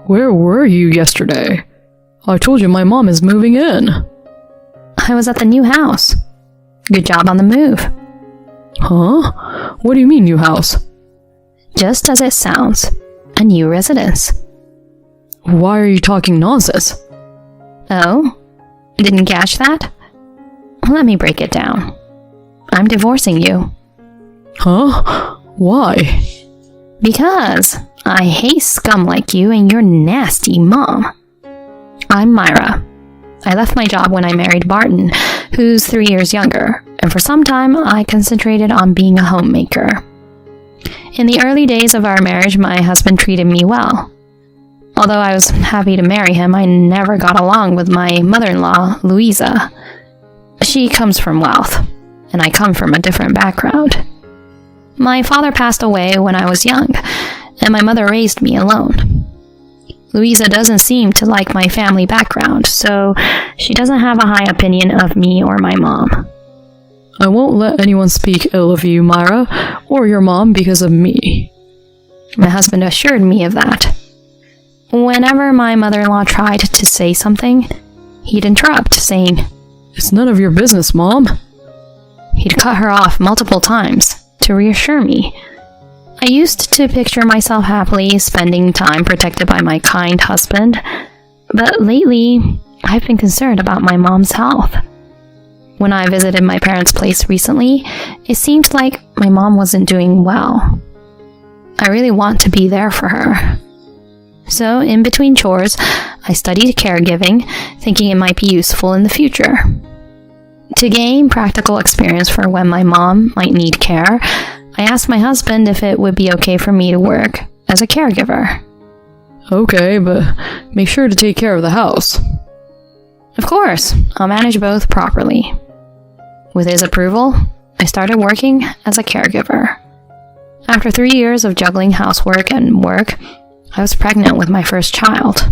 Where were you yesterday? I told you my mom is moving in. I was at the new house. Good job on the move. Huh? What do you mean, new house? Just as it sounds, a new residence. Why are you talking nonsense? Oh? Didn't catch that? Let me break it down. I'm divorcing you. Huh? Why? Because I hate scum like you and your nasty mom. I'm Myra. I left my job when I married Barton, who's 3 years younger, and for some time I concentrated on being a homemaker. In the early days of our marriage, my husband treated me well. Although I was happy to marry him, I never got along with my mother-in-law, Louisa. She comes from wealth, and I come from a different background. My father passed away when I was young, and my mother raised me alone. Louisa doesn't seem to like my family background, so she doesn't have a high opinion of me or my mom. I won't let anyone speak ill of you, Myra, or your mom because of me. My husband assured me of that. Whenever my mother-in-law tried to say something, he'd interrupt, saying, It's none of your business, Mom. He'd cut her off multiple times to reassure me. I used to picture myself happily spending time protected by my kind husband, but lately, I've been concerned about my mom's health. When I visited my parents' place recently, it seemed like my mom wasn't doing well. I really want to be there for her. So, in between chores, I studied caregiving, thinking it might be useful in the future. To gain practical experience for when my mom might need care, I asked my husband if it would be okay for me to work as a caregiver. Okay, but make sure to take care of the house. Of course, I'll manage both properly. With his approval, I started working as a caregiver. After 3 years of juggling housework and work, I was pregnant with my first child.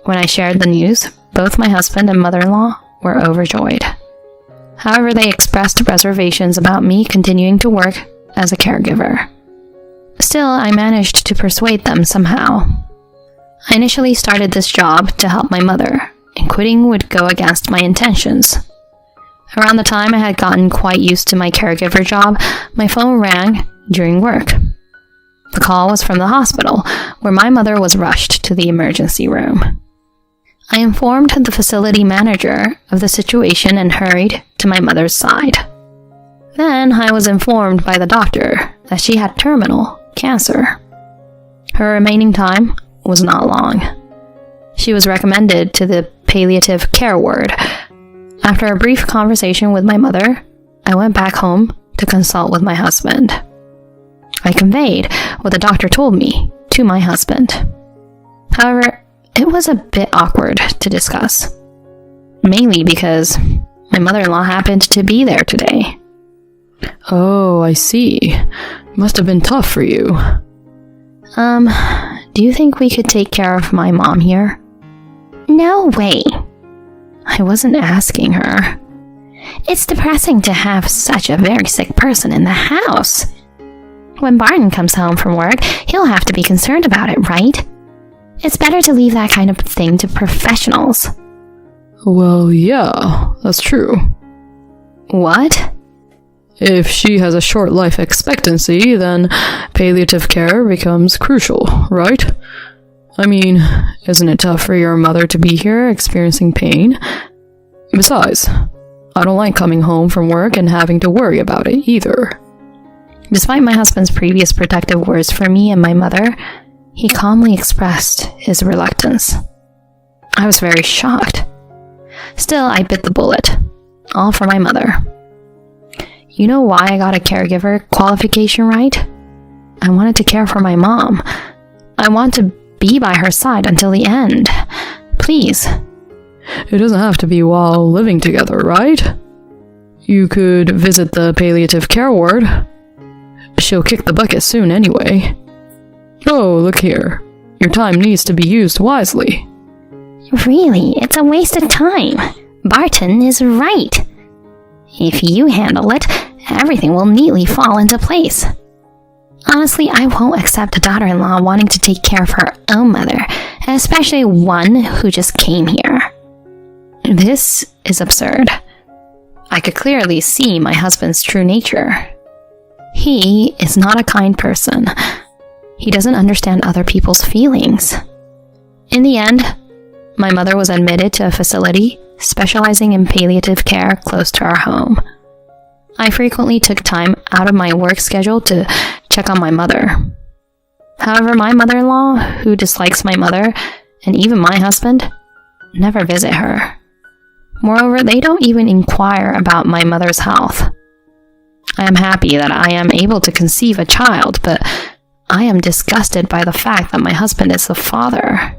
When I shared the news, both my husband and mother-in-law were overjoyed. However, they expressed reservations about me continuing to work as a caregiver. Still, I managed to persuade them somehow. I initially started this job to help my mother, and quitting would go against my intentions. Around the time I had gotten quite used to my caregiver job, my phone rang during work. The call was from the hospital, where my mother was rushed to the emergency room. I informed the facility manager of the situation and hurried to my mother's side. Then I was informed by the doctor that she had terminal cancer. Her remaining time was not long. She was recommended to the palliative care ward. After a brief conversation with my mother, I went back home to consult with my husband. I conveyed what the doctor told me to my husband. However, it was a bit awkward to discuss, mainly because my mother-in-law happened to be there today. Oh, I see. Must have been tough for you. Do you think we could take care of my mom here? No way. I wasn't asking her. It's depressing to have such a very sick person in the house. When Barton comes home from work, he'll have to be concerned about it, right? It's better to leave that kind of thing to professionals. Well, yeah, that's true. What? If she has a short life expectancy, then palliative care becomes crucial, right? I mean, isn't it tough for your mother to be here experiencing pain? Besides, I don't like coming home from work and having to worry about it either. Despite my husband's previous protective words for me and my mother, he calmly expressed his reluctance. I was very shocked. Still, I bit the bullet, all for my mother. You know why I got a caregiver qualification, right? I wanted to care for my mom. I want to be by her side until the end. Please. It doesn't have to be while living together, right? You could visit the palliative care ward. She'll kick the bucket soon anyway. Oh, look here. Your time needs to be used wisely. Really, it's a waste of time. Barton is right. If you handle it, everything will neatly fall into place. Honestly, I won't accept a daughter-in-law wanting to take care of her own mother especially one who just came here. This is absurd. I could clearly see my husband's true nature. He is not a kind person. He doesn't understand other people's feelings. In the end, my mother was admitted to a facility specializing in palliative care close to our home. I frequently took time out of my work schedule to check on my mother. However, my mother-in-law, who dislikes my mother, and even my husband, never visit her. Moreover, they don't even inquire about my mother's health. I am happy that I am able to conceive a child, but I am disgusted by the fact that my husband is the father.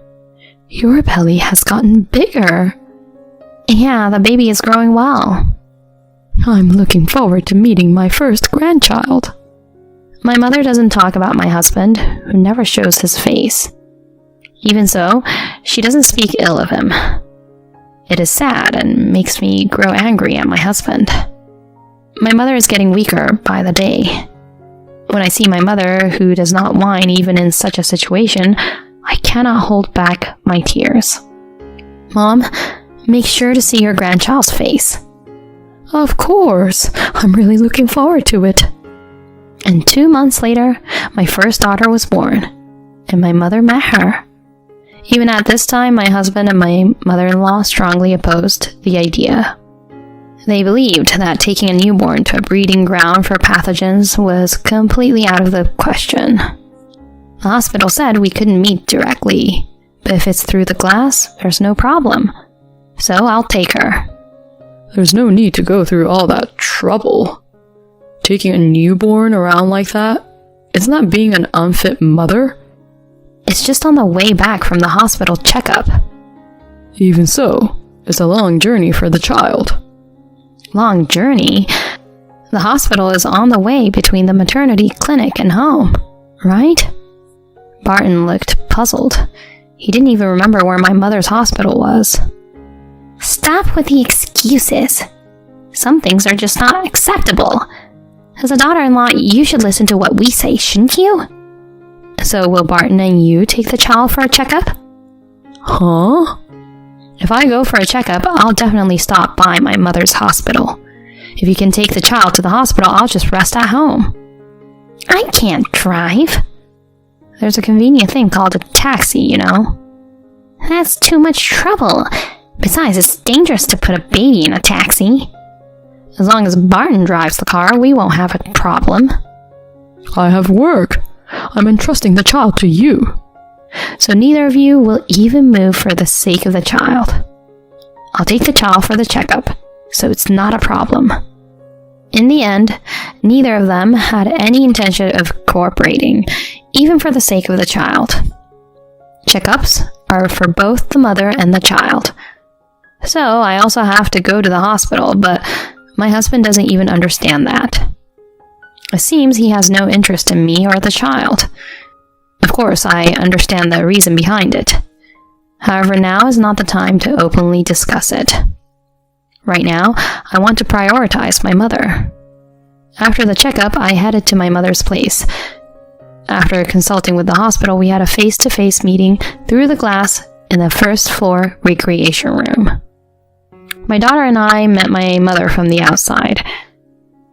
Your belly has gotten bigger. Yeah, the baby is growing well. I'm looking forward to meeting my first grandchild. My mother doesn't talk about my husband, who never shows his face. Even so, she doesn't speak ill of him. It is sad and makes me grow angry at my husband. My mother is getting weaker by the day. When I see my mother, who does not whine even in such a situation, I cannot hold back my tears. Mom, make sure to see your grandchild's face. Of course. I'm really looking forward to it. And 2 months later, my first daughter was born, and my mother met her. Even at this time, my husband and my mother-in-law strongly opposed the idea. They believed that taking a newborn to a breeding ground for pathogens was completely out of the question. The hospital said we couldn't meet directly, but if it's through the glass, there's no problem. So I'll take her. There's no need to go through all that trouble. Taking a newborn around like that? Isn't that being an unfit mother? It's just on the way back from the hospital checkup. Even so, it's a long journey for the child. Long journey? The hospital is on the way between the maternity clinic and home, right? Barton looked puzzled. He didn't even remember where my mother's hospital was. Stop with the excuses. Some things are just not acceptable. As a daughter-in-law, you should listen to what we say, shouldn't you? So will Barton and you take the child for a checkup? Huh? If I go for a checkup, I'll definitely stop by my mother's hospital. If you can take the child to the hospital, I'll just rest at home. I can't drive. There's a convenient thing called a taxi, you know. That's too much trouble. Besides, it's dangerous to put a baby in a taxi. As long as Barton drives the car, we won't have a problem. I have work. I'm entrusting the child to you. So neither of you will even move for the sake of the child. I'll take the child for the checkup, so it's not a problem. In the end, neither of them had any intention of cooperating, even for the sake of the child. Checkups are for both the mother and the child. So I also have to go to the hospital, but my husband doesn't even understand that. It seems he has no interest in me or the child. Of course, I understand the reason behind it. However, now is not the time to openly discuss it. Right now, I want to prioritize my mother. After the checkup, I headed to my mother's place. After consulting with the hospital, we had a face-to-face meeting through the glass in the first-floor recreation room. My daughter and I met my mother from the outside.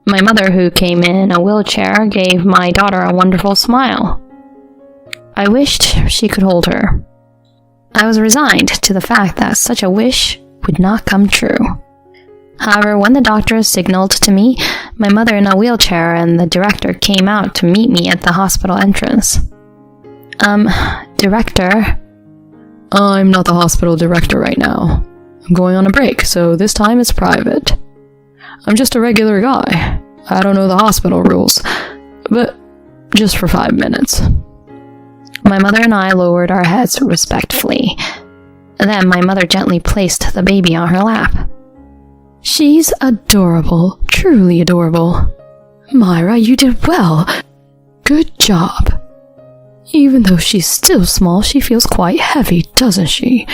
My mother, who came in a wheelchair, gave my daughter a wonderful smile. I wished she could hold her. I was resigned to the fact that such a wish would not come true. However, when the doctor signaled to me, my mother in a wheelchair and the director came out to meet me at the hospital entrance. Director? I'm not the hospital director right now. I'm going on a break, so this time it's private. I'm just a regular guy. I don't know the hospital rules, but just for 5 minutes. My mother and I lowered our heads respectfully. Then my mother gently placed the baby on her lap. She's adorable, truly adorable. Myra, you did well. Good job. Even though she's still small, she feels quite heavy, doesn't she?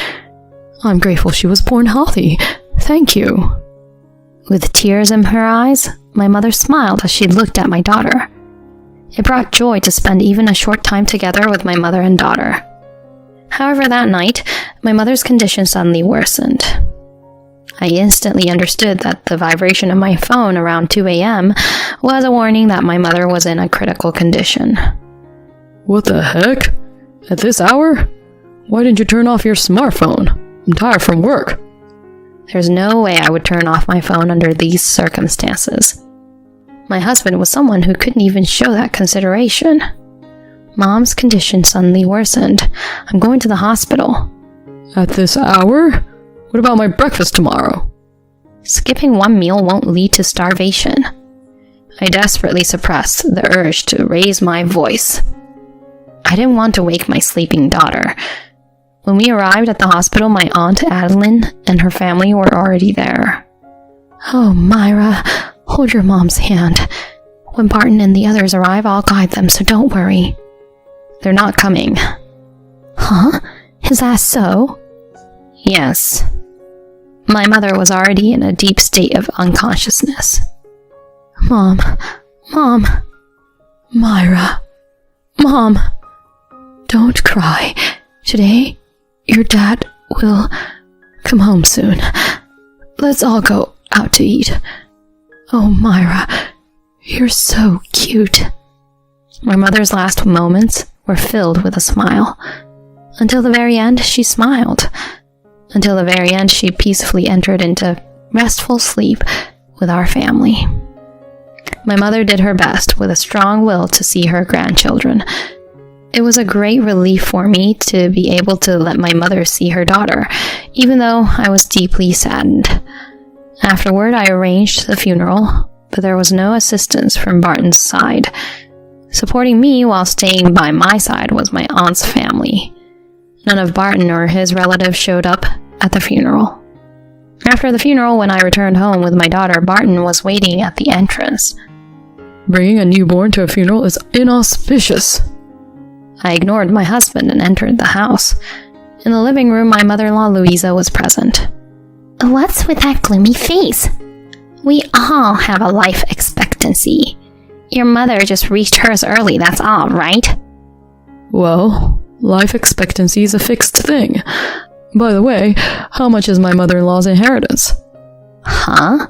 I'm grateful she was born healthy. Thank you. With tears in her eyes, my mother smiled as she looked at my daughter. It brought joy to spend even a short time together with my mother and daughter. However, that night, my mother's condition suddenly worsened. I instantly understood that the vibration of my phone around 2 a.m. was a warning that my mother was in a critical condition. What the heck? At this hour? Why didn't you turn off your smartphone? I'm tired from work. There's no way I would turn off my phone under these circumstances. My husband was someone who couldn't even show that consideration. Mom's condition suddenly worsened. I'm going to the hospital. At this hour? What about my breakfast tomorrow? Skipping one meal won't lead to starvation. I desperately suppressed the urge to raise my voice. I didn't want to wake my sleeping daughter. When we arrived at the hospital, my aunt Adeline and her family were already there. Oh, Myra, hold your mom's hand. When Barton and the others arrive, I'll guide them, so don't worry. They're not coming. Huh? Is that so? Yes. My mother was already in a deep state of unconsciousness. Mom. Myra. Mom. Don't cry. Today, your dad will come home soon. Let's all go out to eat. Oh, Myra, you're so cute. My mother's last moments were filled with a smile. Until the very end, she smiled. Until the very end, she peacefully entered into restful sleep with our family. My mother did her best with a strong will to see her grandchildren. It was a great relief for me to be able to let my mother see her daughter, even though I was deeply saddened. Afterward, I arranged the funeral, but there was no assistance from Barton's side. Supporting me while staying by my side was my aunt's family. None of Barton or his relatives showed up at the funeral. After the funeral, when I returned home with my daughter, Barton was waiting at the entrance. Bringing a newborn to a funeral is inauspicious. I ignored my husband and entered the house. In the living room, my mother-in-law Louisa was present. What's with that gloomy face? We all have a life expectancy. Your mother just reached hers early, that's all, right? Well, life expectancy is a fixed thing. By the way, how much is my mother-in-law's inheritance? Huh?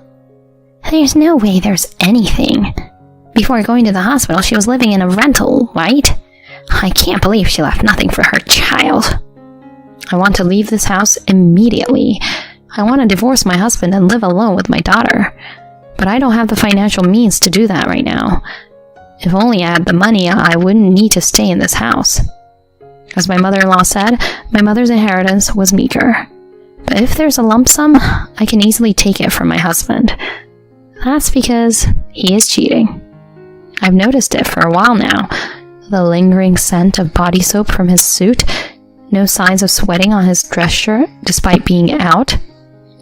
There's no way there's anything. Before going to the hospital, she was living in a rental, right? I can't believe she left nothing for her child. I want to leave this house immediately. I want to divorce my husband and live alone with my daughter. But I don't have the financial means to do that right now. If only I had the money, I wouldn't need to stay in this house. As my mother-in-law said, my mother's inheritance was meager. But if there's a lump sum, I can easily take it from my husband. That's because he is cheating. I've noticed it for a while now. The lingering scent of body soap from his suit, no signs of sweating on his dress shirt despite being out.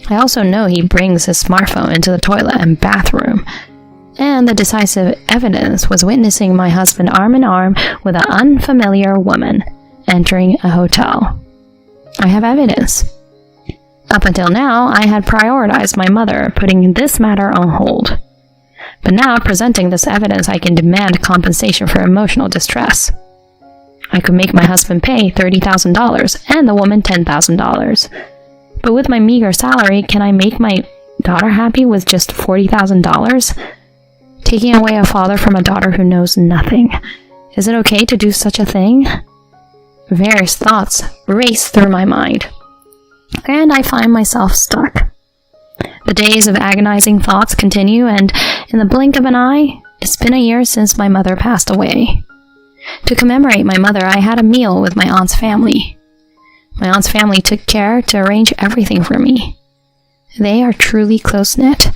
I also know he brings his smartphone into the toilet and bathroom. And the decisive evidence was witnessing my husband arm in arm with an unfamiliar woman entering a hotel. I have evidence. Up until now, I had prioritized my mother, putting this matter on hold. But now, presenting this evidence, I can demand compensation for emotional distress. I could make my husband pay $30,000 and the woman $10,000. But with my meager salary, can I make my daughter happy with just $40,000? Taking away a father from a daughter who knows nothing. Is it okay to do such a thing? Various thoughts race through my mind, and I find myself stuck. The days of agonizing thoughts continue, and in the blink of an eye, it's been a year since my mother passed away. To commemorate my mother, I had a meal with my aunt's family. My aunt's family took care to arrange everything for me. They are truly close-knit.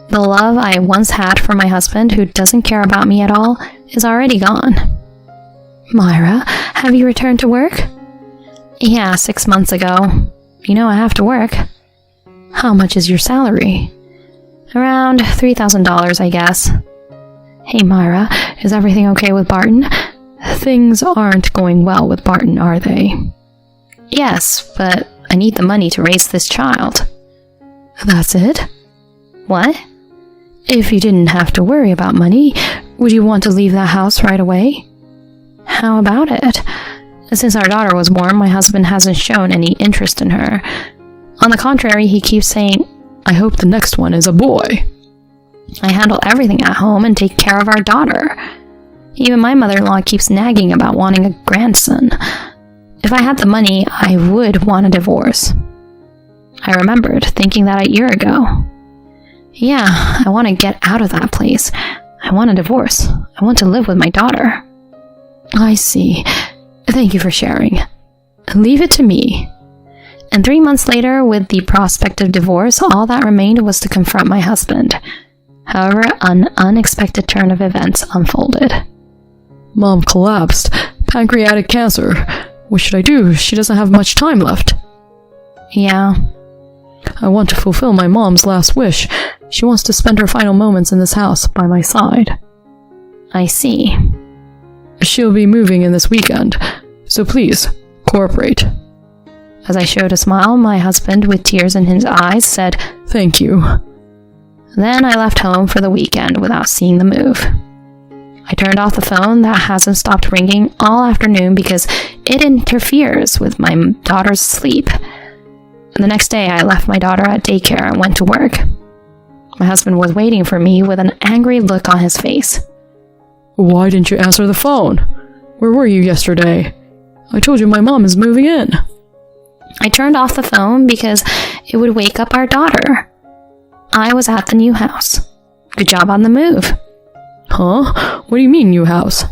The love I once had for my husband, who doesn't care about me at all, is already gone. Myra, have you returned to work? Yeah, 6 months ago. You know I have to work. How much is your salary? Around $3,000, I guess. Hey Myra, is everything okay with Barton? Things aren't going well with Barton, are they? Yes, but I need the money to raise this child. That's it? What? If you didn't have to worry about money, would you want to leave that house right away? How about it? Since our daughter was born, my husband hasn't shown any interest in her. On the contrary, he keeps saying, I hope the next one is a boy. I handle everything at home and take care of our daughter. Even my mother-in-law keeps nagging about wanting a grandson. If I had the money, I would want a divorce. I remembered thinking that a year ago. Yeah, I want to get out of that place. I want a divorce. I want to live with my daughter. I see. Thank you for sharing. Leave it to me. And 3 months later, with the prospect of divorce, all that remained was to confront my husband. However, an unexpected turn of events unfolded. Mom collapsed. Pancreatic cancer. What should I do? She doesn't have much time left. Yeah. I want to fulfill my mom's last wish. She wants to spend her final moments in this house by my side. I see. She'll be moving in this weekend, so please, cooperate. As I showed a smile, my husband, with tears in his eyes, said, Thank you. Then I left home for the weekend without seeing the move. I turned off the phone that hasn't stopped ringing all afternoon because it interferes with my daughter's sleep. The next day, I left my daughter at daycare and went to work. My husband was waiting for me with an angry look on his face. Why didn't you answer the phone? Where were you yesterday? I told you my mom is moving in. I turned off the phone because it would wake up our daughter. I was at the new house. Good job on the move. Huh? What do you mean, new house?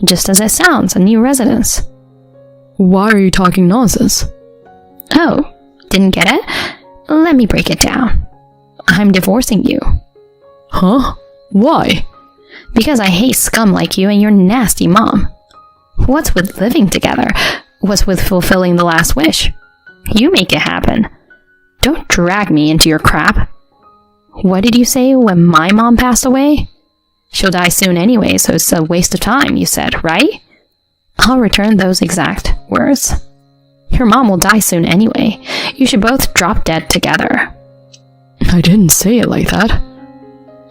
Just as it sounds, a new residence. Why are you talking nonsense? Oh, didn't get it? Let me break it down. I'm divorcing you. Huh? Why? Because I hate scum like you and your nasty mom. What's with living together? What's with fulfilling the last wish? You make it happen. Don't drag me into your crap. What did you say when my mom passed away? She'll die soon anyway, so it's a waste of time, you said, right? I'll return those exact words. Your mom will die soon anyway. You should both drop dead together. I didn't say it like that.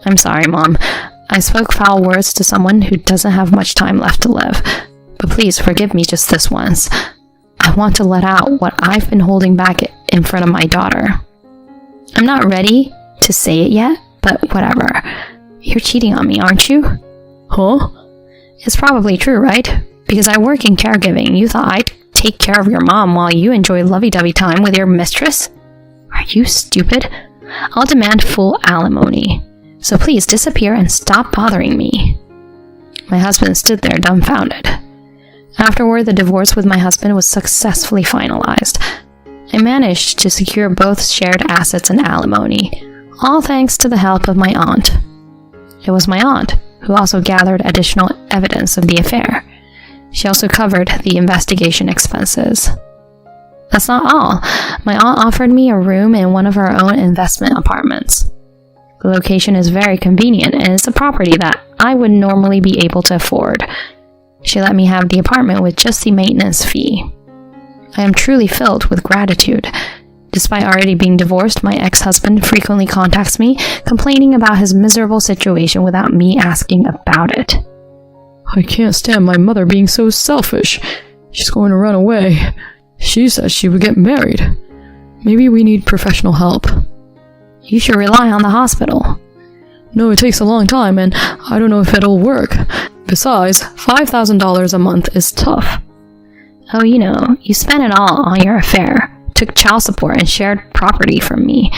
I'm sorry, Mom. I spoke foul words to someone who doesn't have much time left to live. But please forgive me just this once. I want to let out what I've been holding back in front of my daughter. I'm not ready to say it yet, but whatever. You're cheating on me, aren't you? Huh? It's probably true, right? Because I work in caregiving. You thought I'd take care of your mom while you enjoy lovey-dovey time with your mistress? Are you stupid? I'll demand full alimony. So please disappear and stop bothering me. My husband stood there dumbfounded. Afterward, the divorce with my husband was successfully finalized. I managed to secure both shared assets and alimony, all thanks to the help of my aunt. It was my aunt who also gathered additional evidence of the affair. She also covered the investigation expenses. That's not all. My aunt offered me a room in one of her own investment apartments. The location is very convenient and it's a property that I would normally be able to afford. She let me have the apartment with just the maintenance fee. I am truly filled with gratitude. Despite already being divorced, my ex-husband frequently contacts me, complaining about his miserable situation without me asking about it. I can't stand my mother being so selfish. She's going to run away. She said she would get married. Maybe we need professional help. You should rely on the hospital. No, it takes a long time, and I don't know if it'll work. Besides, $5,000 a month is tough. Oh, you spent it all on your affair, took child support and shared property from me.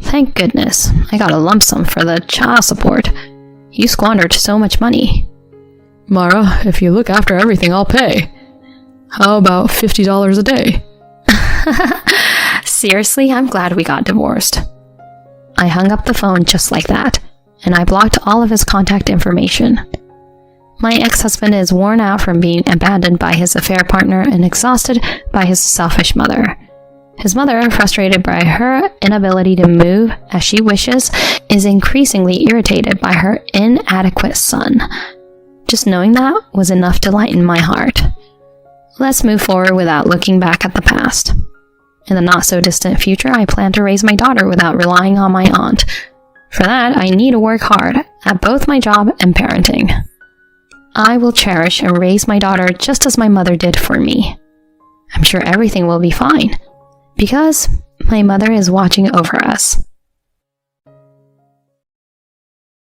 Thank goodness, I got a lump sum for the child support. You squandered so much money. Mara, if you look after everything, I'll pay. How about $50 a day? Seriously, I'm glad we got divorced. I hung up the phone just like that, and I blocked all of his contact information. My ex-husband is worn out from being abandoned by his affair partner and exhausted by his selfish mother. His mother, frustrated by her inability to move as she wishes, is increasingly irritated by her inadequate son. Just knowing that was enough to lighten my heart. Let's move forward without looking back at the past. In the not-so-distant future, I plan to raise my daughter without relying on my aunt. For that, I need to work hard at both my job and parenting. I will cherish and raise my daughter just as my mother did for me. I'm sure everything will be fine, because my mother is watching over us.